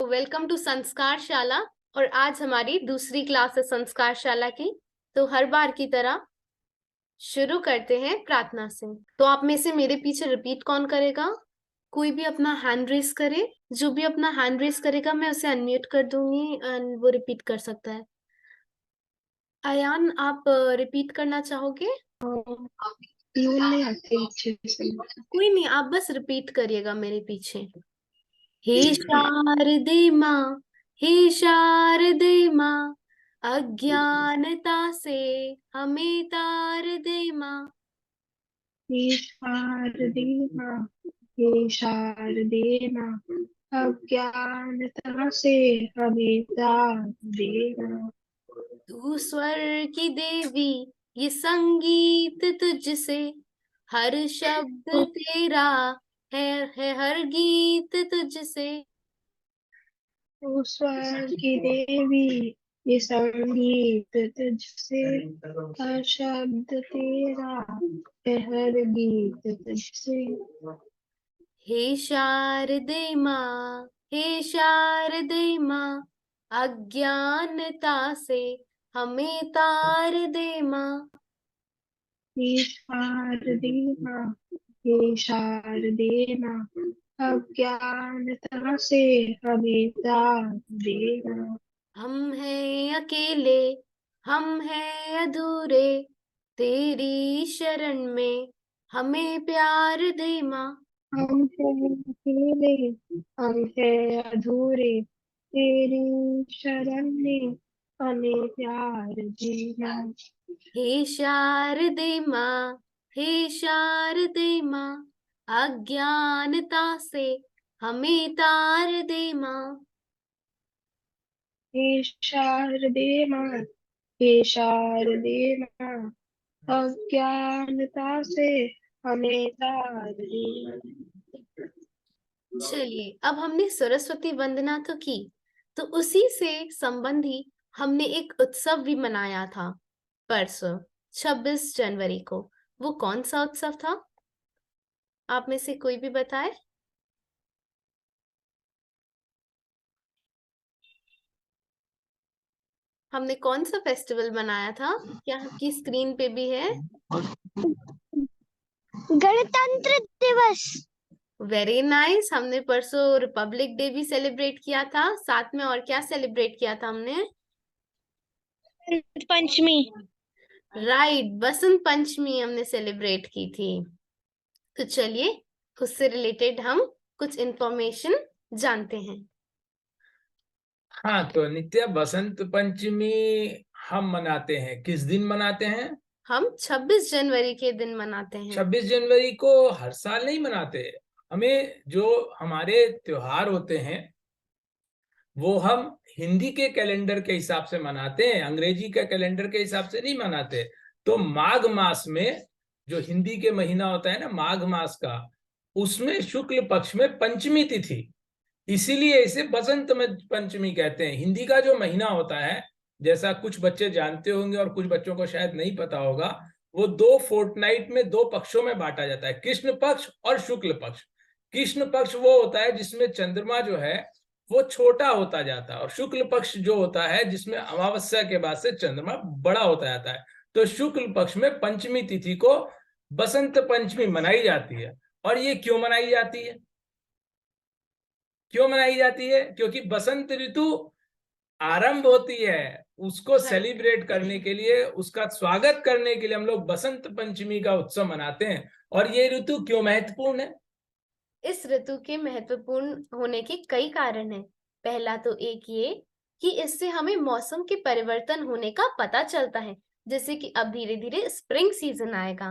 Welcome to संस्कार शाला। और आज हमारी दूसरी क्लास है संस्कार शाला की। तो हर बार की तरह शुरू करते हैं प्रार्थना से। तो आप में से मेरे पीछे रिपीट कौन करेगा? कोई भी अपना हैंड रेस करे। जो भी अपना हैंड रेस करेगा मैं उसे अनम्यूट कर दूंगी एंड वो रिपीट कर सकता है। अयान, आप रिपीट करना चाहोगे? नहीं आते अच्छे से। कोई नहीं, आप बस रिपीट करिएगा मेरे पीछे। हे शारदे माँ, हे शारदे माँ, अज्ञानता से हमें तार दे माँ। हे शारदे माँ, हे शारदे माँ, अज्ञानता से हमें तार देना। तू स्वर की देवी, ये संगीत तुझसे, हर शब्द तेरा है हर गीत तुझसे। तू स्वर की देवी, ये संगीत तुझसे, हर शब्द तेरा है, हर गीत तुझसे। हे शारदे माँ, हे शारदे माँ, अज्ञानता से हमें तार दे माँ। हे शारदे माँ, हे शारदे माँ, अज्ञानता से हमें तार देना। हम हैं अकेले, हम हैं अधूरे, तेरी शरण में हमें प्यार दे माँ। हम हैं अकेले, हम हैं अधूरे, तेरी शरण में हमें प्यार देना। हे शारदे माँ, हे शारदे माँ, अज्ञानता से हमें तार दे माँ। हे शारदे माँ, हे शारदे माँ, अज्ञानता से हमें तार देना। चलिए, अब हमने सरस्वती वंदना तो की, तो उसी से संबंधी हमने एक उत्सव भी मनाया था परसों 26 जनवरी को। वो कौन सा उत्सव था? आप में से कोई भी बताए। हमने कौन सा फेस्टिवल मनाया था? क्या आपकी स्क्रीन पे भी है? गणतंत्र दिवस। Very nice. हमने परसों रिपब्लिक डे भी सेलिब्रेट किया था। साथ में और क्या सेलिब्रेट किया था हमने? पंचमी। राइट, बसंत पंचमी हमने सेलिब्रेट की थी। तो चलिए, उससे रिलेटेड हम कुछ इंफॉर्मेशन जानते हैं। हाँ, तो नित्या, बसंत पंचमी हम मनाते हैं, किस दिन मनाते हैं? हम 26 जनवरी के दिन मनाते हैं। 26 जनवरी को हर साल नहीं मनाते। हमें जो हमारे त्योहार होते हैं वो हम हिंदी के कैलेंडर के हिसाब से मनाते हैं, अंग्रेजी के कैलेंडर के हिसाब से नहीं मनाते। तो माघ मास में, जो हिंदी के महीना होता है ना माघ मास का, उसमें शुक्ल पक्ष में पंचमी तिथि, इसीलिए इसे बसंत पंचमी कहते हैं। हिंदी का जो महीना होता है, जैसा कुछ बच्चे जानते होंगे और कुछ बच्चों को शायद नहीं पता होगा, वो दो फोर्टनाइट में, दो पक्षों में बांटा जाता है, कृष्ण पक्ष और शुक्ल पक्ष। कृष्ण पक्ष वो होता है जिसमें चंद्रमा जो है वो छोटा होता जाता है, और शुक्ल पक्ष जो होता है जिसमें अमावस्या के बाद से चंद्रमा बड़ा होता जाता है। तो शुक्ल पक्ष में पंचमी तिथि को बसंत पंचमी मनाई जाती है। और ये क्यों मनाई जाती है? क्यों मनाई जाती है? क्योंकि बसंत ऋतु आरंभ होती है, उसको सेलिब्रेट करने के लिए, उसका स्वागत करने के लिए हम लोग बसंत पंचमी का उत्सव मनाते हैं। और ये ऋतु क्यों महत्वपूर्ण है? इस ऋतु के महत्वपूर्ण होने के कई कारण हैं। पहला तो एक ये कि इससे हमें मौसम के परिवर्तन होने का पता चलता है, जैसे कि अब धीरे धीरे स्प्रिंग सीजन आएगा।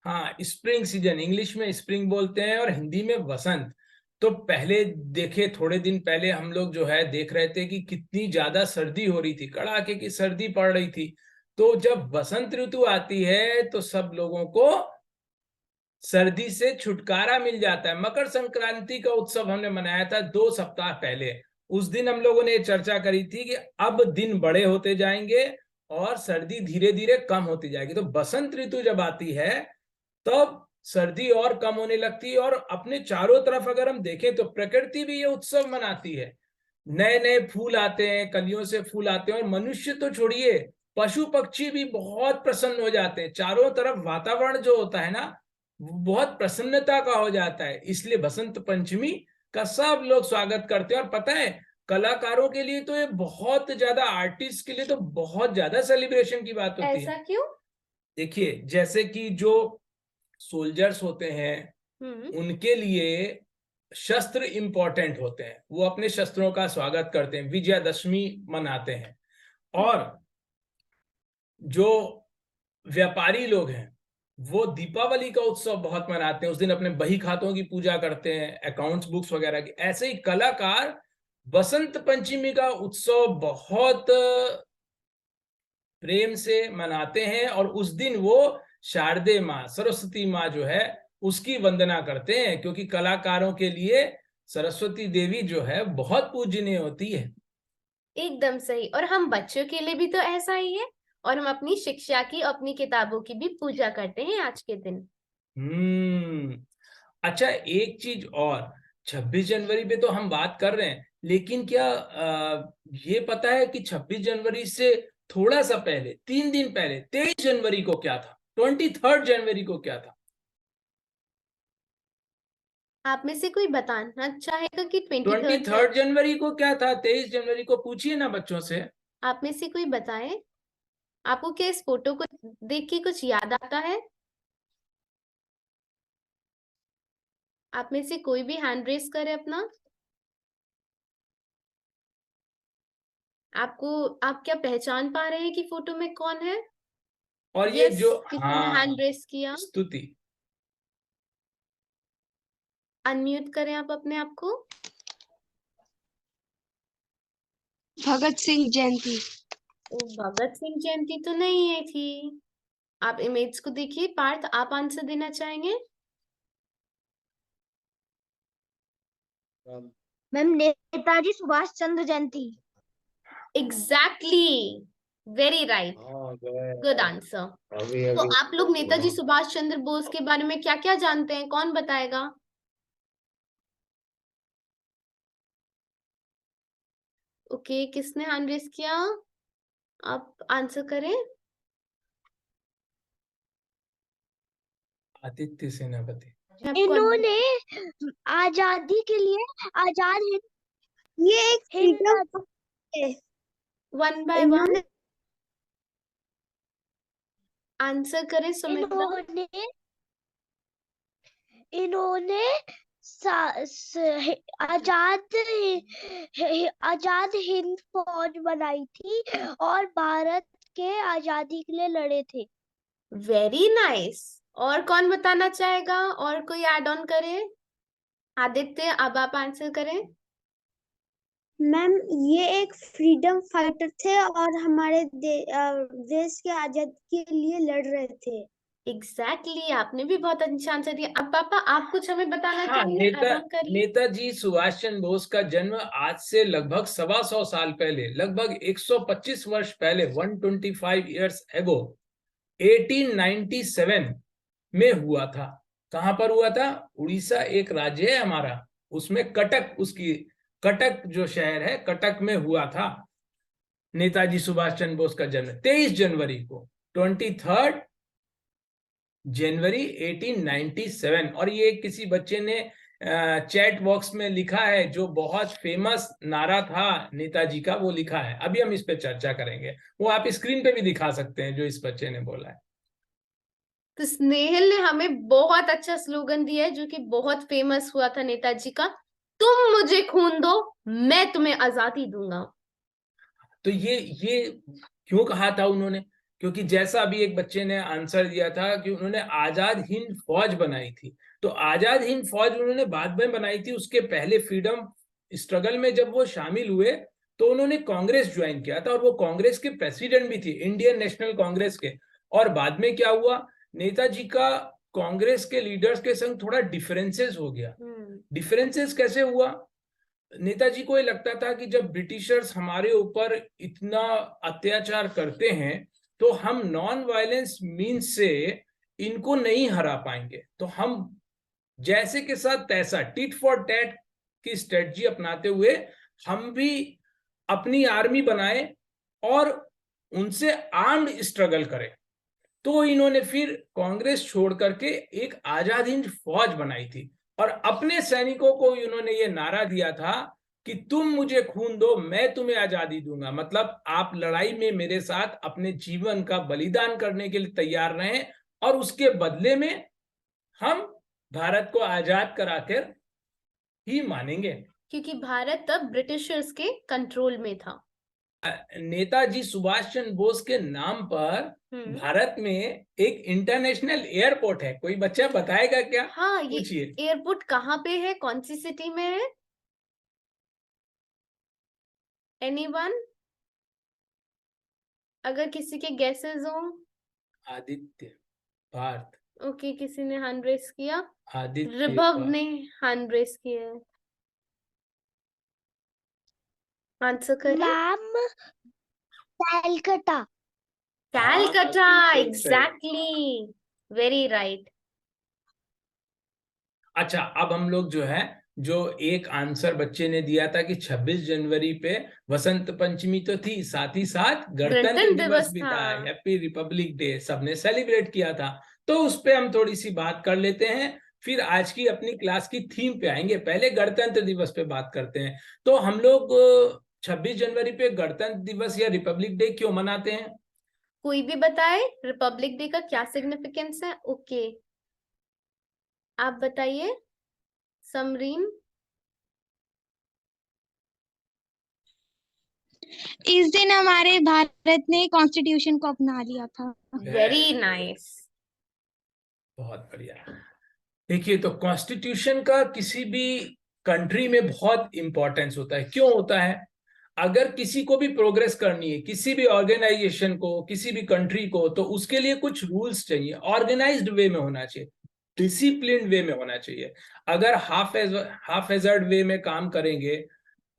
हाँ, स्प्रिंग सीजन, इंग्लिश में स्प्रिंग बोलते हैं और हिंदी में वसंत। तो पहले देखे, थोड़े दिन पहले हम लोग जो है देख रहे थे कि कितनी ज्यादा सर्दी हो रही थी, कड़ाके की सर्दी पड़ रही थी। तो जब बसंत ऋतु आती है तो सब लोगों को सर्दी से छुटकारा मिल जाता है। मकर संक्रांति का उत्सव हमने मनाया था 2 सप्ताह पहले। उस दिन हम लोगों ने चर्चा करी थी कि अब दिन बड़े होते जाएंगे और सर्दी धीरे धीरे कम होती जाएगी। तो बसंत ऋतु जब आती है तब सर्दी और कम होने लगती है। और अपने चारों तरफ अगर हम देखें तो प्रकृति भी ये उत्सव मनाती है। नए नए फूल आते हैं, कलियों से फूल आते हैं, और मनुष्य तो छोड़िए, पशु पक्षी भी बहुत प्रसन्न हो जाते हैं। चारों तरफ वातावरण जो होता है ना, वो बहुत प्रसन्नता का हो जाता है। इसलिए बसंत पंचमी का सब लोग स्वागत करते हैं। और पता है, कलाकारों के लिए तो ये बहुत ज्यादा, आर्टिस्ट के लिए तो बहुत ज्यादा सेलिब्रेशन की बात होती है। ऐसा क्यों? देखिए, जैसे कि जो सोल्जर्स होते हैं, उनके लिए शस्त्र इंपॉर्टेंट होते हैं। वो अपने शस्त्रों का स्वागत करते हैं, विजयादशमी मनाते हैं। और जो व्यापारी लोग हैं, वो दीपावली का उत्सव बहुत मनाते हैं। उस दिन अपने बही खातों की पूजा करते हैं, अकाउंट्स बुक्स वगैरह की। ऐसे ही कलाकार बसंत पंचमी का उत्सव बहुत प्रेम से मनाते हैं, और उस दिन वो शारदे माँ, सरस्वती माँ जो है, उसकी वंदना करते हैं, क्योंकि कलाकारों के लिए सरस्वती देवी जो है बहुत पूजनीय होती है। एकदम सही। और हम बच्चों के लिए भी तो ऐसा ही है, और हम अपनी शिक्षा की, अपनी किताबों की भी पूजा करते हैं आज के दिन। अच्छा, एक चीज और, 26 जनवरी पे तो हम बात कर रहे हैं, लेकिन क्या ये पता है कि 26 जनवरी से थोड़ा सा पहले, 3 दिन पहले, 23 जनवरी को क्या था? 23 जनवरी को क्या था? आप में से कोई बताना चाहेगा कि 23 जनवरी को क्या था? 23 जनवरी को पूछिए ना बच्चों से। आप में से कोई बताए? आपको क्या इस फोटो को देख के कुछ याद आता है? आप में से कोई भी हैंड रेस करे अपना। आप क्या पहचान पा रहे हैं कि फोटो में कौन है? और ये यस, जो, किसी ने हाँ, हैंड रेस किया। स्तुति। अनम्यूट करें आप अपने आप को। भगत सिंह जयंती। भगत सिंह जयंती तो नहीं है थी। आप इमेज को देखिए। पार्थ, आप आंसर देना चाहेंगे? Ma'am, Netaji Subhash Chandra Jayanti. Exactly, very right, good answer. तो आप लोग नेताजी सुभाष चंद्र बोस के बारे में क्या क्या जानते हैं? कौन बताएगा? ओके, किसने हैंड रेस किया? आप आंसर करें। आदित्य सेनापति। इन्होंने आजादी के लिए, आजाद हिंद, ये एक फ्रीडम है। वन बाय वन आंसर करें सुमित्रा। इन्होंने आजाद हिंद फौज बनाई थी और भारत के आजादी के लिए लड़े थे। Very nice. और कौन बताना चाहेगा? और कोई ऐड ऑन करे? आदित्य, अब आप आंसर करें। मैम, ये एक फ्रीडम फाइटर थे और हमारे देश के आजादी के लिए लड़ रहे थे। एग्जैक्टली, आपने भी बहुत अच्छा आंसर दिया। अब पापा, आप कुछ हमें बताना चाहेंगे? ऐड ऑन करिए। नेताजी सुभाष चंद्र बोस का जन्म आज से लगभग 125 साल पहले, लगभग 125 वर्ष पहले, 125 ईयर्स एगो, 1897 में हुआ था। कहां पर हुआ था? उड़ीसा एक राज्य है हमारा, उसमें कटक, उसकी कटक जो शहर है, कटक में हुआ था नेताजी सुभाष चंद्र बोस का जन्म, 23 जनवरी को, 23 जनवरी 1897। और ये किसी बच्चे ने चैट बॉक्स में लिखा है, जो बहुत फेमस नारा था नेताजी का, वो लिखा है। अभी हम इस पे चर्चा करेंगे, वो आप स्क्रीन पे भी दिखा सकते हैं जो इस बच्चे ने बोला है। तो स्नेहल ने हमें बहुत अच्छा स्लोगन दिया है, जो कि बहुत फेमस हुआ था नेताजी का। तुम मुझे खून दो, मैं तुम्हें आजादी दूंगा। तो ये क्यों कहा था उन्होंने? क्योंकि जैसा अभी एक बच्चे ने आंसर दिया था कि उन्होंने आजाद हिंद फौज बनाई थी। तो आजाद हिंद फौज उन्होंने बाद में बनाई थी। उसके पहले फ्रीडम स्ट्रगल में जब वो शामिल हुए, तो उन्होंने कांग्रेस ज्वाइन किया था, और वो कांग्रेस के प्रेसिडेंट भी थे, इंडियन नेशनल कांग्रेस के। और बाद में क्या हुआ, नेताजी का कांग्रेस के लीडर्स के संग थोड़ा डिफरेंसेस हो गया। डिफरेंसेस कैसे हुआ? नेताजी को ये लगता था कि जब ब्रिटिशर्स हमारे ऊपर इतना अत्याचार करते हैं, तो हम नॉन वायलेंस मीन्स से इनको नहीं हरा पाएंगे, तो हम जैसे के साथ तैसा, टिट फॉर टैट की स्ट्रेटजी अपनाते हुए हम भी अपनी आर्मी बनाए और उनसे आर्म्ड स्ट्रगल करें। तो इन्होंने फिर कांग्रेस छोड़ करके एक आजाद हिंद फौज बनाई थी और अपने सैनिकों को इन्होंने ये नारा दिया था कि तुम मुझे खून दो, मैं तुम्हें आजादी दूंगा। मतलब आप लड़ाई में मेरे साथ अपने जीवन का बलिदान करने के लिए तैयार रहें और उसके बदले में हम भारत को आजाद कराकर ही मानेंगे। क्योंकि भारत तब ब्रिटिशर्स के कंट्रोल में था। नेताजी सुभाष चंद्र बोस के नाम पर भारत में एक इंटरनेशनल एयरपोर्ट है। कोई बच्चा बताएगा क्या? हाँ, ये पूछिए। एयरपोर्ट कहाँ पे है, कौन सी सिटी में है? एनीवन? अगर किसी के गेसेस हो। आदित्य भारत। ओके, किसी ने हैंड रेस किया। आदित्य रिभव ने हैंड रेस किया है। आंसर करें। मैम कैलकाटा। कैलकाटा, बिल्कुल सही। Exactly, very right. अच्छा, अब हम लोग जो है, जो एक आंसर बच्चे ने दिया था कि 26 जनवरी पे वसंत पंचमी तो थी, साथ ही साथ गणतंत्र दिवस भी था। हैप्पी रिपब्लिक डे सबने सेलिब्रेट किया था। तो उस पे हम थोड़ी सी बात कर लेते हैं, फिर आज की अपनी क्लास की थीम पे आएंगे। पहले गणतंत्र दिवस पे बात करते हैं। तो हम लोग 26 जनवरी पे गणतंत्र दिवस या रिपब्लिक डे क्यों मनाते हैं? कोई भी बताए रिपब्लिक डे का क्या सिग्निफिकेंस है? ओके, आप बताइए समरीन। इस दिन हमारे भारत ने कॉन्स्टिट्यूशन को अपना लिया था। Very nice. बहुत बढ़िया। देखिए, तो कॉन्स्टिट्यूशन का किसी भी कंट्री में बहुत इंपॉर्टेंस होता है। क्यों होता है? अगर किसी को भी प्रोग्रेस करनी है, किसी भी ऑर्गेनाइजेशन को, किसी भी कंट्री को, तो उसके लिए कुछ रूल्स चाहिए। ऑर्गेनाइज्ड वे में होना चाहिए, डिसिप्लिन वे में होना चाहिए। अगर हाफ हेजर्ड वे में काम करेंगे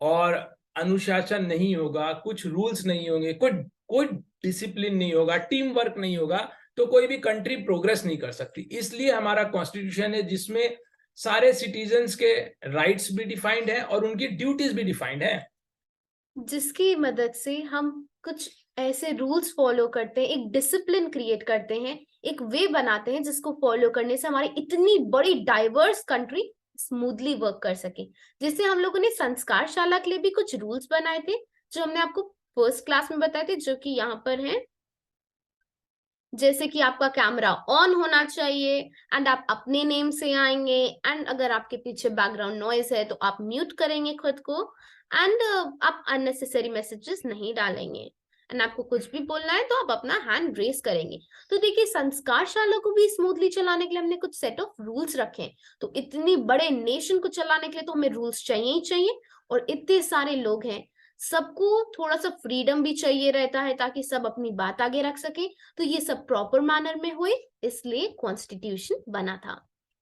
और अनुशासन नहीं होगा, कुछ रूल्स नहीं होंगे, कोई डिसिप्लिन नहीं होगा, टीम वर्क नहीं होगा, तो कोई भी कंट्री प्रोग्रेस नहीं कर सकती। इसलिए हमारा कॉन्स्टिट्यूशन है जिसमें सारे सिटीजन्स के राइट्स भी डिफाइंड है और उनकी ड्यूटीज भी डिफाइंड है, जिसकी मदद से हम कुछ ऐसे रूल्स फॉलो करते हैं, एक डिसिप्लिन क्रिएट करते हैं, एक वे बनाते हैं जिसको फॉलो करने से हमारी इतनी बड़ी डाइवर्स कंट्री स्मूथली वर्क कर सके। जैसे हम लोगों ने संस्कार शाला के लिए भी कुछ रूल्स बनाए थे जो हमने आपको फर्स्ट क्लास में बताए थे, जो कि यहाँ पर हैं। जैसे कि आपका कैमरा ऑन होना चाहिए एंड आप अपने नेम से आएंगे, एंड अगर आपके पीछे बैकग्राउंड नॉइज है तो आप म्यूट करेंगे खुद को, एंड आप अननेसेसरी मैसेजेस नहीं डालेंगे, एंड आपको कुछ भी बोलना है तो आप अपना हैंड रेस करेंगे। तो देखिए, संस्कारशाला को भी स्मूथली चलाने के लिए हमने कुछ सेट ऑफ रूल्स रखे हैं। तो इतनी बड़े नेशन को चलाने के लिए तो हमें रूल्स चाहिए ही चाहिए, और इतने सारे लोग हैं, सबको थोड़ा सा फ्रीडम भी चाहिए रहता है ताकि सब अपनी बात आगे रख सके। तो ये सब प्रॉपर मैनर में हुए, इसलिए कॉन्स्टिट्यूशन बना था।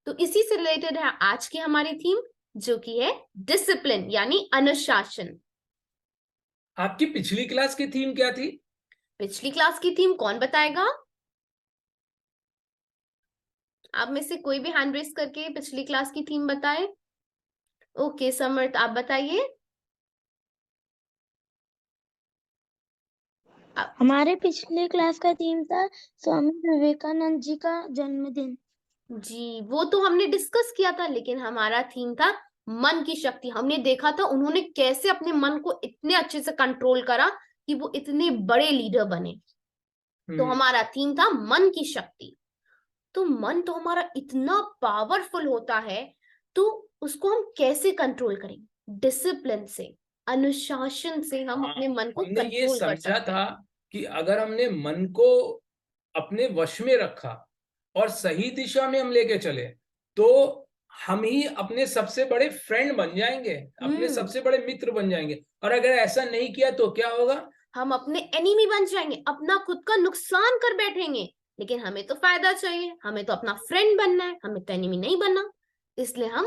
तो इसी से रिलेटेड है आज की हमारी थीम, जो कि है डिसिप्लिन यानी अनुशासन। आपकी पिछली क्लास की थीम क्या थी? पिछली क्लास की थीम कौन बताएगा? आप में से कोई भी हैंड रेस करके पिछली क्लास की थीम बताए। ओके समर्थ, आप बताइए। हमारे पिछले क्लास का थीम था स्वामी विवेकानंद जी का जन्मदिन। जी, वो तो हमने डिस्कस किया था, लेकिन हमारा थीम था मन की शक्ति। हमने देखा था उन्होंने कैसे अपने मन को इतने अच्छे से कंट्रोल करा कि वो इतने बड़े लीडर बने। तो हमारा थीम था मन की शक्ति। तो मन तो हमारा इतना पावरफुल होता है, तो उसको हम कैसे कंट्रोल करेंगे? डिसिप्लिन से, अनुशासन से हम अपने मन को हमने ये कंट्रोल कर समझा सकते था हैं। कि अगर हमने मन को अपने वश में रखा और सही दिशा में हम लेके चले, तो हम ही अपने सबसे बड़े फ्रेंड बन जाएंगे, अपने सबसे बड़े मित्र बन जाएंगे। और अगर ऐसा नहीं किया तो क्या होगा? हम अपने एनिमी बन जाएंगे, अपना खुद का नुकसान कर बैठेंगे। लेकिन हमें तो फायदा चाहिए, हमें तो अपना फ्रेंड बनना है, हमें तो एनिमी नहीं बनना। इसलिए हम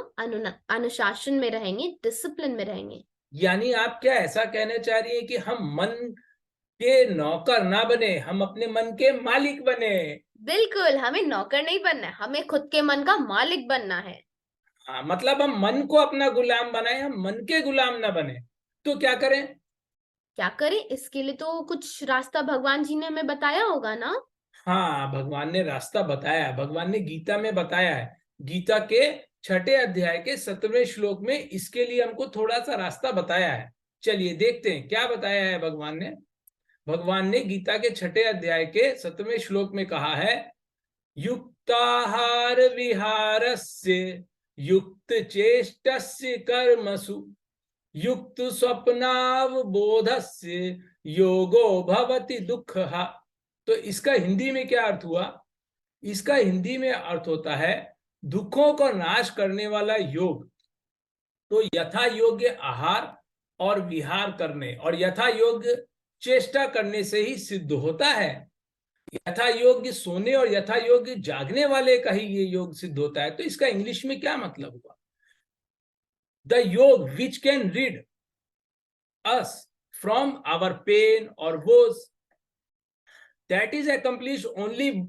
अनुशासन में रहेंगे, डिसिप्लिन में रहेंगे। यानी आप क्या ऐसा कहना चाह रही हैं कि हम मन के नौकर ना बने, हम अपने मन के मालिक बने? बिल्कुल, हमें नौकर नहीं बनना है, हमें खुद के मन का मालिक बनना है। हाँ, मतलब हम मन को अपना गुलाम बनाए, हम मन के गुलाम ना बने। तो क्या करें? क्या करें, इसके लिए तो कुछ रास्ता भगवान जी ने हमें बताया होगा ना। हाँ, भगवान ने रास्ता बताया है, भगवान ने गीता में बताया है। गीता के 6 अध्याय के 17वें श्लोक में इसके लिए हमको थोड़ा सा रास्ता बताया है। चलिए देखते हैं क्या बताया है भगवान ने। भगवान ने गीता के 6 अध्याय के 7वें श्लोक में कहा है, युक्ताहार विहारस्य युक्त चेष्टस्य कर्मसु युक्त स्वप्नावबोधस्य योगो भवति दुःखः। तो इसका हिंदी में क्या अर्थ हुआ? इसका हिंदी में अर्थ होता है दुखों को नाश करने वाला योग। तो यथा योग्य आहार और विहार करने और यथा योग्य चेष्टा करने से ही सिद्ध होता है। यथा योग्य सोने और यथा योग्य जागने वाले का ही ये योग सिद्ध होता है। तो इसका इंग्लिश में क्या मतलब हुआ? द योग which can read us from our pain or woes, that is accomplished only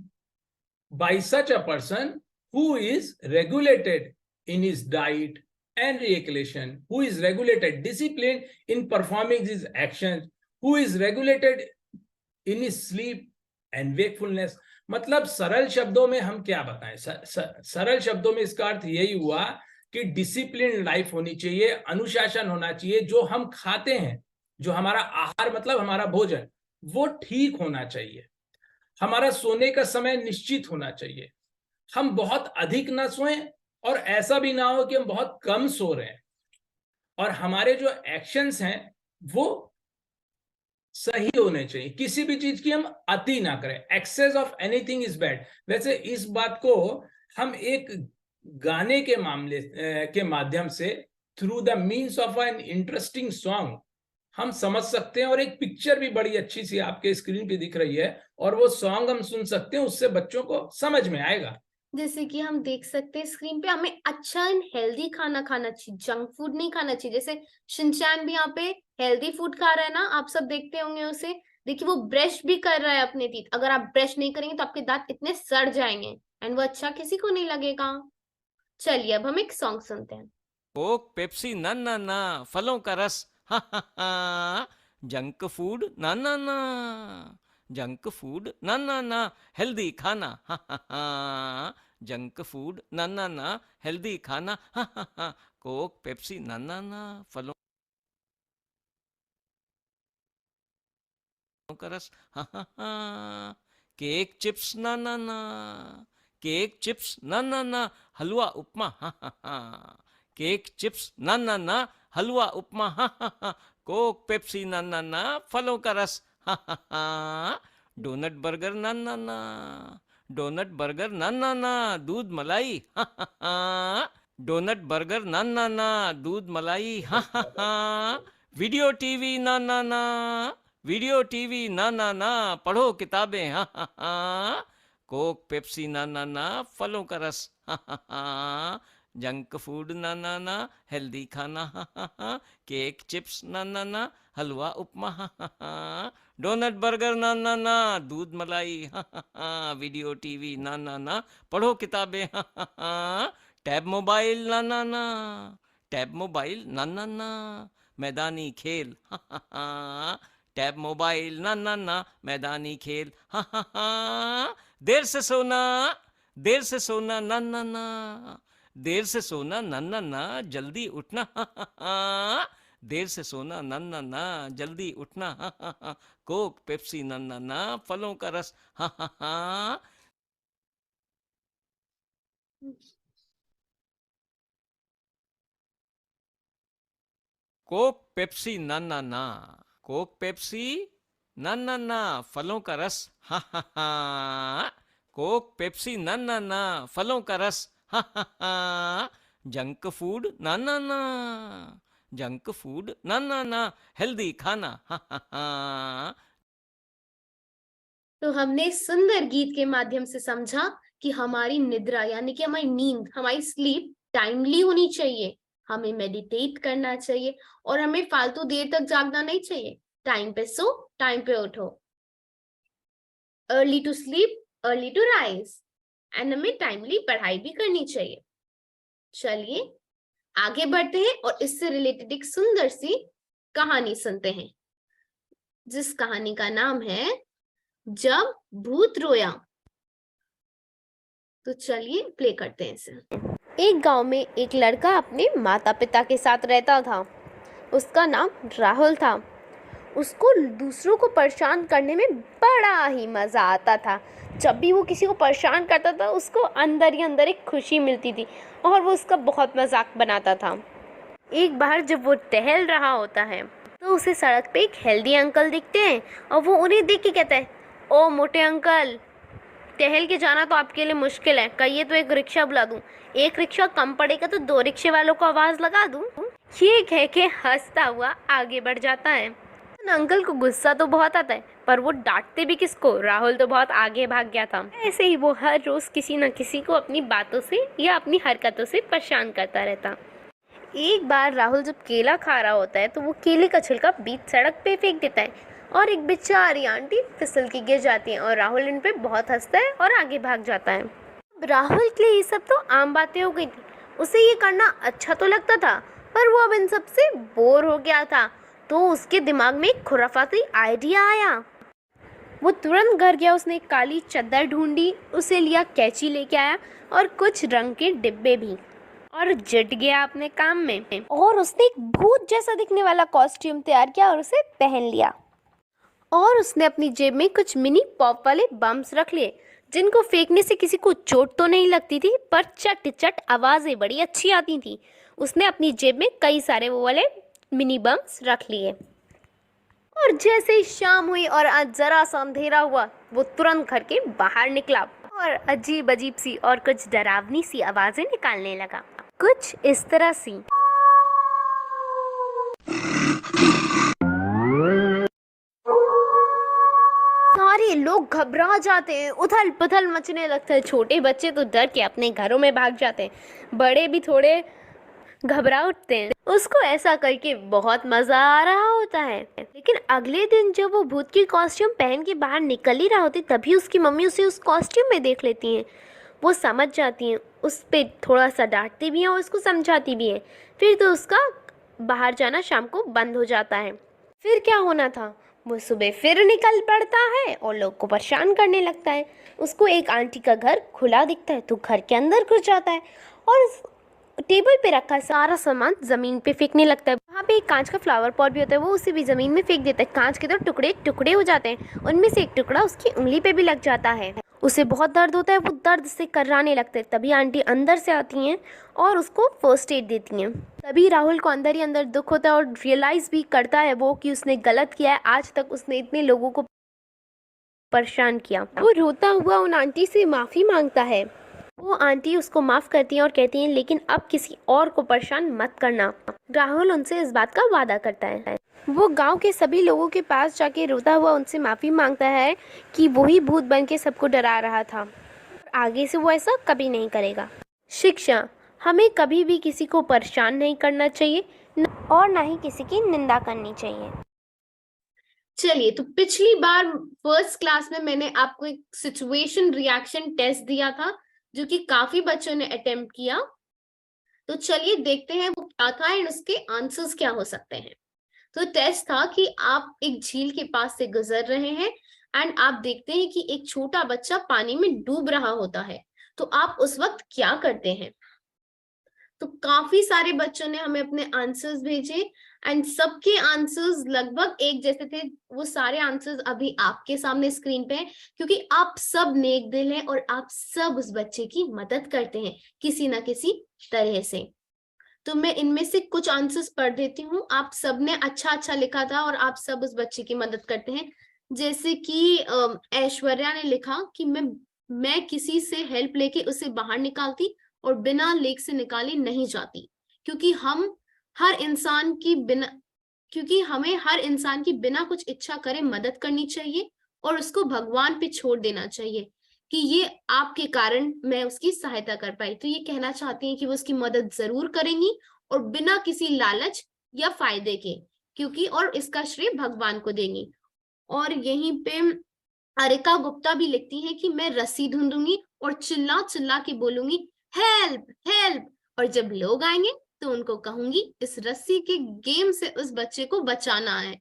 by such a person who is regulated in his diet and recreation, who is regulated, disciplined in performing his actions, who is regulated in his sleep and wakefulness। मतलब सरल शब्दों में हम क्या बताएं? सरल शब्दों में इसका अर्थ यही हुआ कि डिसिप्लिन लाइफ होनी चाहिए, अनुशासन होना चाहिए। जो हम खाते हैं, जो हमारा आहार मतलब हमारा भोजन, वो ठीक होना चाहिए। हमारा सोने का समय निश्चित होना चाहिए। हम बहुत अधिक ना सोएं और ऐसा भी ना हो कि हम बहुत कम सो रहे हैं। और हमारे जो एक्शंस हैं वो सही होने चाहिए। किसी भी चीज की हम अति ना करें। Excess of anything is bad. वैसे इस बात को हम एक गाने के मामले के माध्यम से, through the means of an interesting song, हम समझ सकते हैं। और एक पिक्चर भी बड़ी अच्छी सी आपके स्क्रीन पे दिख रही है और वो सॉन्ग हम सुन सकते हैं, उससे बच्चों को समझ में आएगा। जैसे कि हम देख सकते हैं स्क्रीन पे, हमें अच्छा एंड हेल्दी खाना खाना चाहिए, जंक फूड नहीं खाना चाहिए। जैसे शिनचैन भी यहाँ पे हेल्दी फूड खा रहा है ना, आप सब देखते होंगे उसे। देखिए वो ब्रश भी कर रहा है अपने टीथ। अगर आप ब्रश नहीं करेंगे तो आपके दांत इतने सड़ जाएंगे एंड वो अच्छा किसी को नहीं लगेगा। चलिए अब हम एक सॉन्ग सुनते हैं। कोक पेप्सी ना ना ना, फलों का रस हा हा हा, जंक फूड ना ना ना, जंक फूड ना ना ना, हेल्दी खाना हा हा हा, जंक फूड ना ना ना, हेल्दी खाना हा हा हा, कोक पेप्सी ना ना ना, फलों का रस हा हा हा, केक चिप्स ना ना ना, केक चिप्स ना ना ना, हलवा उपमा हा हा हा, केक चिप्स ना ना ना, हलवा उपमा हा हा हा, कोक पेप्सी ना ना ना, फलों का रस हा हा हा, डोनट बर्गर ना ना ना, डोनट बर्गर ना ना ना, दूध मलाई हा हा हा, डोनट बर्गर ना ना ना, दूध मलाई हा हा हा, वीडियो टीवी ना ना ना, वीडियो टीवी ना ना ना, पढ़ो किताबें हा हा हा, कोक पेप्सी ना ना ना, फलों का रस हा हा हा, जंक फूड ना ना ना, हेल्दी खाना हा हा हा, केक चिप्स ना ना ना, हलवा उपमा हा हा हा, डोनट बर्गर ना ना ना, दूध मलाई हा हा हा, वीडियो टीवी ना ना ना, पढ़ो किताबें हा हा हा, टैब मोबाइल ना ना ना, टैब मोबाइल ना ना ना, मैदानी खेल हा हा हा, टैब मोबाइल ना ना ना, मैदानी खेल हा हा हा, देर से सोना, देर से सोना ना ना ना, देर से सोना ना ना ना, जल्दी उठना हा हा हा, देर से सोना ना ना ना, जल्दी उठना हा हा हा, कोक पेप्सी ना ना ना, फलों का रस हा हा हा, कोक पेप्सी ना ना ना, कोक पेप्सी ना ना ना, फलों का रस हा हा हा, कोक पेप्सी ना ना ना, फलों का रस हा हा हा, जंक फूड ना ना ना, जंक फूड ना ना ना, हेल्दी खाना हा हा हा। तो हमने सुंदर गीत के माध्यम से समझा कि हमारी निद्रा यानी कि हमारी नींद, हमारी स्लीप टाइमली होनी चाहिए। हमें मेडिटेट करना चाहिए और हमें फालतू देर तक जागना नहीं चाहिए। टाइम पे सो, टाइम पे उठो। Early to sleep, early to rise. And हमें टाइमली पढ़ाई भी करनी चाहिए। चलिए आगे बढ़ते हैं और इससे रिलेटेड एक सुंदर सी कहानी सुनते हैं, जिस कहानी का नाम है जब भूत रोया। तो चलिए प्ले करते हैं इसे। एक गांव में एक लड़का अपने माता पिता के साथ रहता था। उसका नाम राहुल था। उसको दूसरों को परेशान करने में बड़ा ही मज़ा आता था। जब भी वो किसी को परेशान करता था उसको अंदर ही अंदर एक खुशी मिलती थी और वो उसका बहुत मजाक बनाता था। एक बार जब वो टहल रहा होता है तो उसे सड़क पे एक हेल्दी अंकल दिखते हैं और वो उन्हें देख के कहता है, ओ मोटे अंकल, टहल के जाना तो आपके लिए मुश्किल है, कहिए तो एक रिक्शा बुला दूं, एक रिक्शा कम पड़ेगा तो 2 रिक्शे वालों को आवाज़ लगा दूं। ये कह के हंसता हुआ आगे बढ़ जाता है। अंकल को गुस्सा तो बहुत आता है पर वो डांटते भी किसको, राहुल तो बहुत आगे भाग गया था। ऐसे ही वो हर रोज किसी न किसी को अपनी बातों से या अपनी हरकतों से परेशान करता रहता। एक बार राहुल जब केला खा रहा होता है तो वो केले का छिलका बीच सड़क पे फेंक देता है और एक बेचारी आंटी फिसल के गिर जाती है और राहुल इन पे बहुत हंसता है और आगे भाग जाता है। राहुल के लिए ये सब तो आम बातें हो गई थी। उसे ये करना अच्छा तो लगता था पर वो अब इन सब से बोर हो गया था। तो उसके दिमाग में एक खुराफाती आइडिया आया। वो तुरंत घर गया, उसने एक काली चादर ढूंढी, उसे लिया, कैंची लेके आया और कुछ रंग के डिब्बे भी, और जुट गया अपने काम में। और उसने एक भूत जैसा दिखने वाला कॉस्ट्यूम तैयार किया और उसे पहन लिया। और उसने अपनी जेब में कुछ मिनी पॉप वाले बम्स रख लिए, जिनको फेंकने से किसी को चोट तो नहीं लगती थी पर चट चट आवाज़ें बड़ी अच्छी आती थी। उसने अपनी जेब में कई सारे वो वाले मिनी बम्स रख लिए। और जैसे ही शाम हुई और आज जरा सा अंधेरा हुआ, वो तुरंत घर के बाहर निकला और अजीब अजीब सी और कुछ डरावनी सी आवाजें निकालने लगा, कुछ इस तरह सी। सारे लोग घबरा जाते हैं, उथल पुथल मचने लगता है। छोटे बच्चे तो डर के अपने घरों में भाग जाते हैं, बड़े भी थोड़े घबरा उठते हैं। उसको ऐसा करके बहुत मजा आ रहा होता है। लेकिन अगले दिन जब वो भूत की कॉस्ट्यूम पहन के बाहर निकल ही रहा होती, तभी उसकी मम्मी उसे उस कॉस्ट्यूम में देख लेती हैं। वो समझ जाती हैं, उस पर थोड़ा सा डांटती भी हैं और उसको समझाती भी हैं। फिर तो उसका बाहर जाना शाम को बंद हो जाता है। फिर क्या होना था, वो सुबह फिर निकल पड़ता है और लोग को परेशान करने लगता है। उसको एक आंटी का घर खुला दिखता है तो घर के अंदर घुस जाता है और टेबल पे रखा सारा सामान जमीन पे फेंकने लगता है। वहाँ पे एक कांच का फ्लावर पॉट भी होता है, वो उसे भी जमीन में फेंक देता है। कांच के तो टुकड़े टुकड़े हो जाते हैं, उनमें से एक टुकड़ा उसकी उंगली पे भी लग जाता है। उसे बहुत दर्द होता है, वो दर्द से कर्राने लगते हैं। तभी आंटी अंदर से आती हैं और उसको फर्स्ट एड देती हैं। तभी राहुल को अंदर ही अंदर दुख होता है और रियलाइज भी करता है वो कि उसने गलत किया है। आज तक उसने इतने लोगों को परेशान किया। वो रोता हुआ उन आंटी से माफ़ी मांगता है। वो आंटी उसको माफ़ करती हैं और कहती हैं लेकिन अब किसी और को परेशान मत करना। राहुल उनसे इस बात का वादा करता है। वो गांव के सभी लोगों के पास जाके रोता हुआ उनसे माफ़ी मांगता है कि वही भूत बन के सबको डरा रहा था। आगे से वो ऐसा कभी नहीं करेगा। शिक्षा, हमें कभी भी किसी को परेशान नहीं करना चाहिए और ना ही किसी की निंदा करनी चाहिए। चलिए, तो पिछली बार फर्स्ट क्लास में मैंने आपको एक सिचुएशन रिएक्शन टेस्ट दिया था जो कि काफी बच्चों ने अटेम्प्ट किया। तो चलिए देखते हैं वो क्या था एंड उसके आंसर्स क्या हो सकते हैं। तो टेस्ट था कि आप एक झील के पास से गुजर रहे हैं एंड आप देखते हैं कि एक छोटा बच्चा पानी में डूब रहा होता है, तो आप उस वक्त क्या करते हैं। तो काफी सारे बच्चों ने हमें अपने आंसर्स भेजे एंड सबके आंसर्स लगभग एक जैसे थे। वो सारे आंसर्स अभी आपके सामने स्क्रीन पे हैं क्योंकि आप सब नेक दिल हैं और आप सब उस बच्चे की मदद करते हैं किसी ना किसी तरह से। तो मैं इनमें से कुछ आंसर्स पढ़ देती हूँ। आप सब ने अच्छा अच्छा लिखा था और आप सब उस बच्चे की मदद करते हैं। जैसे कि ऐश्वर्या ने लिखा कि मैं किसी से हेल्प लेके उसे बाहर निकालती और बिना लेक से निकाली नहीं जाती, क्योंकि हमें हर इंसान की बिना कुछ इच्छा करे मदद करनी चाहिए और उसको भगवान पे छोड़ देना चाहिए कि ये आपके कारण मैं उसकी सहायता कर पाई। तो ये कहना चाहती हैं कि वो उसकी मदद जरूर करेंगी और बिना किसी लालच या फायदे के, क्योंकि और इसका श्रेय भगवान को देंगी। और यहीं पे अरिका गुप्ता भी लिखती है कि मैं रस्सी ढूंढूंगी और चिल्ला चिल्ला के बोलूंगी हेल्प हेल्प, और जब लोग आएंगे तो उनको कहूंगी इस रस्सी के गेम से उस बच्चे को बचाना है।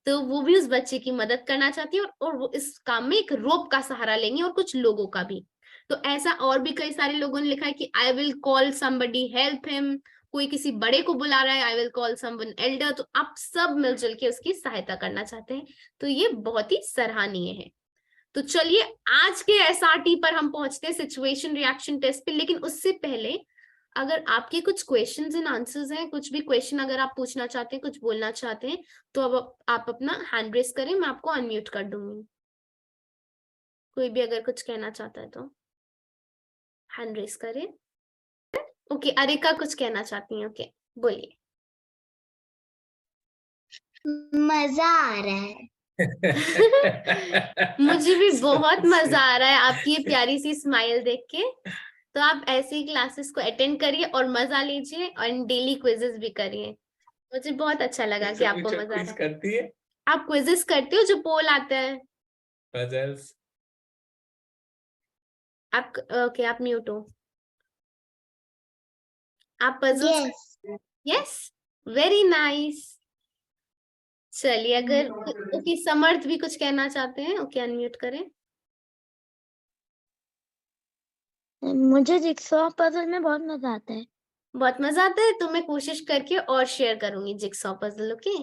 तो वो भी उस बच्चे की मदद करना चाहती है और वो इस काम में एक रोप का सहारा लेंगी और कुछ लोगों का भी। तो ऐसा और भी कई सारे लोगों ने लिखा है कि I will call somebody help him, कोई किसी बड़े को बुला रहा है, I will call someone Elder. तो आप सब मिलजुल के उसकी सहायता करना चाहते हैं, तो ये बहुत ही सराहनीय है। तो चलिए आज के एसआरटी पर हम पहुंचते हैं, सिचुएशन रिएक्शन टेस्ट पे। लेकिन उससे पहले अगर आपके कुछ क्वेश्चंस एंड आंसर्स हैं, कुछ भी क्वेश्चन अगर आप पूछना चाहते हैं, कुछ बोलना चाहते हैं, तो अब आप अपना हैंड रेस करें, मैं आपको अनम्यूट कर दूंगी। कोई भी अगर कुछ कहना चाहता है तो हैंड रेस करें। ओके, अरिका कुछ कहना चाहती हैं। ओके, बोलिए। मजा आ रहा है। मुझे भी बहुत मजा आ रहा है आपकी ये प्यारी सी स्माइल देख के। तो आप ऐसे ही क्लासेस को अटेंड करिए और मजा लीजिए और डेली क्विजेस भी करिए। मुझे बहुत अच्छा लगा कि आपको मजा आ रहा है। करती है, आप क्विजेस करते हो जो पोल आता है? पजल्स। आप ओके, आप म्यूट हो। आप पजल्स? Yes, very nice. चलिए, अगर ओके समर्थ भी कुछ कहना चाहते हैं, ओके अनम्यूट करें। मुझे जिक्सॉ पजल में बहुत मजा आता है। बहुत मजा आता है, तो मैं कोशिश करके और शेयर करूंगी जिक्सॉ पजल। ओके,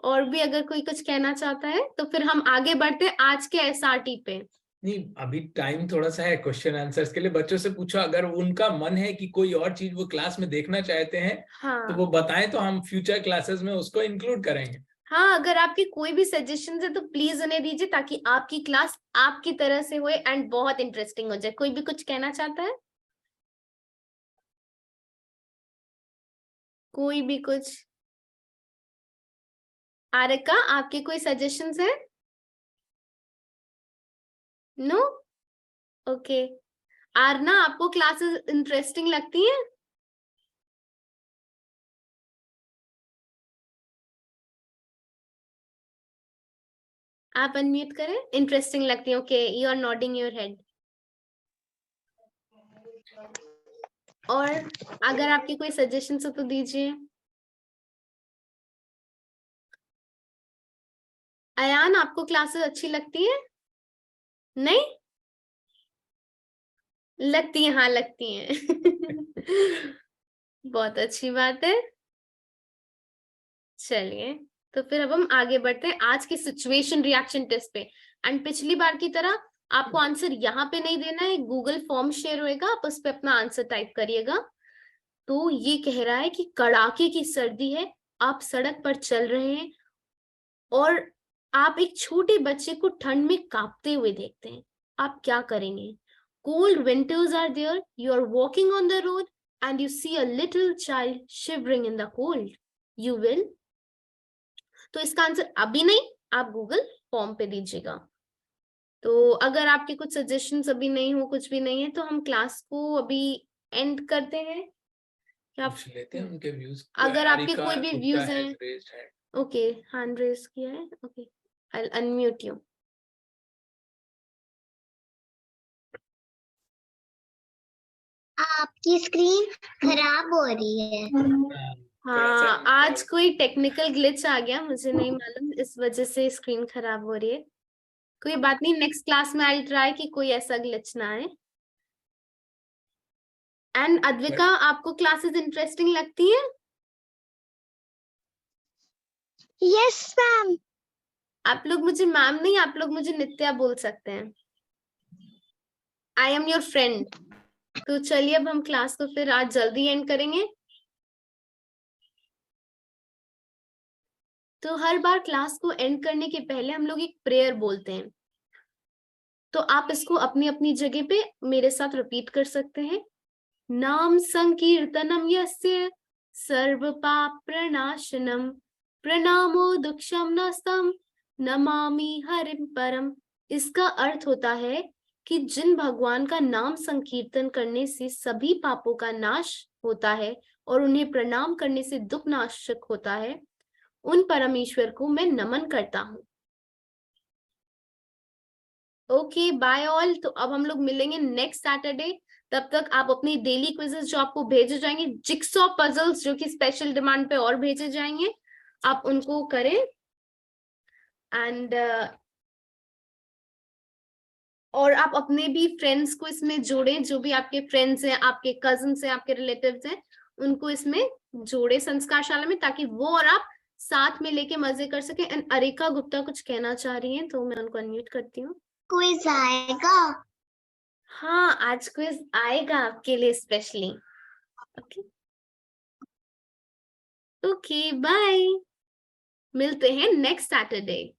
और भी अगर कोई कुछ कहना चाहता है तो फिर हम आगे बढ़ते हैं आज के एसआरटी पे। नहीं, अभी टाइम थोड़ा सा है क्वेश्चन आंसर्स के लिए। बच्चों से पूछो, अगर उनका मन है कि कोई और चीज वो क्लास में देखना चाहते हैं हाँ, तो वो बताएं, तो हम फ्यूचर क्लासेस में उसको इंक्लूड करेंगे। हाँ, अगर आपकी कोई भी सजेशन है तो प्लीज उन्हें दीजिए, ताकि आपकी क्लास आपकी तरह से हो एंड बहुत इंटरेस्टिंग हो जाए। कोई भी कुछ कहना चाहता है? कोई भी कुछ? आरिका, आपके कोई सजेशंस है? नो? ओके। आरना, आपको क्लासेस इंटरेस्टिंग लगती हैं? आप अनम्यूट करें। इंटरेस्टिंग लगती है, okay, you are nodding your head. और अगर आपके कोई सजेशंस हो तो दीजिए। अयान, आपको क्लासेस अच्छी लगती है? नहीं लगती है? हाँ लगती हैं। बहुत अच्छी बात है। चलिए, तो फिर अब हम आगे बढ़ते हैं आज के सिचुएशन रिएक्शन टेस्ट पे। एंड पिछली बार की तरह आपको आंसर यहाँ पे नहीं देना है, गूगल फॉर्म शेयर होएगा, आप उस पे अपना आंसर टाइप करिएगा। तो ये कह रहा है कि कड़ाके की सर्दी है, आप सड़क पर चल रहे हैं और आप एक छोटे बच्चे को ठंड में कांपते हुए देखते हैं। आप क्या करेंगे? Cold winters are there, you are walking on the road and you see a little child shivering in the cold. You will? तो इसका आंसर अभी नहीं, आप गूगल फॉर्म पे दीजिएगा। तो अगर आपके कुछ सजेशंस अभी नहीं हो, कुछ भी नहीं है, तो हम क्लास को अभी एंड करते हैं। क्या पूछ लेते हैं उनके व्यूज। अगर आपके कोई भी व्यूज हैं? ओके, हैंड रेज किया है। Okay, I'll unmute you. आपकी स्क्रीन खराब हो रही है। हाँ, आज कोई टेक्निकल ग्लिच आ गया, मुझे नहीं मालूम, इस वजह से स्क्रीन खराब हो रही है। कोई बात नहीं, नेक्स्ट क्लास में आई ट्राई कि कोई ऐसा ग्लिच ना आए। एंड अद्विका, आपको क्लासेस इंटरेस्टिंग लगती है? Yes ma'am. आप लोग मुझे मैम नहीं, आप लोग मुझे नित्या बोल सकते हैं। I am your friend. तो चलिए, अब हम क्लास को फिर आज जल्दी एंड करेंगे। तो हर बार क्लास को एंड करने के पहले हम लोग एक प्रेयर बोलते हैं, तो आप इसको अपनी अपनी जगह पे मेरे साथ रिपीट कर सकते हैं। नाम संकीर्तनम यस्य सर्व पाप प्रणाशनम प्रणामो दुक्षम नस्तम नमामि हरिम परम। इसका अर्थ होता है कि जिन भगवान का नाम संकीर्तन करने से सभी पापों का नाश होता है और उन्हें प्रणाम करने से दुख नाशक होता है, उन परमेश्वर को मैं नमन करता हूँ। Okay, bye all. तो अब हम लोग मिलेंगे नेक्स्ट सैटरडे। तब तक आप अपनी डेली क्विजेस जो आपको भेजे जाएंगे, जिक्सॉ पजल्स जो कि स्पेशल डिमांड पे और भेजे जाएंगे, आप उनको करें। एंड और आप अपने भी फ्रेंड्स को इसमें जोड़ें, जो भी आपके फ्रेंड्स हैं, आपके कजिन्स हैं, आपके रिलेटिव्स हैं, उनको इसमें जोड़े संस्कारशाला में, ताकि वो और आप साथ में लेके मजे कर सके। एंड अरिका गुप्ता कुछ कहना चाह रही हैं, तो मैं उनको अनम्यूट करती हूँ। क्विज आएगा? हाँ, आज क्विज आएगा आपके लिए स्पेशली। ओके ओके, बाय, मिलते हैं नेक्स्ट सैटरडे।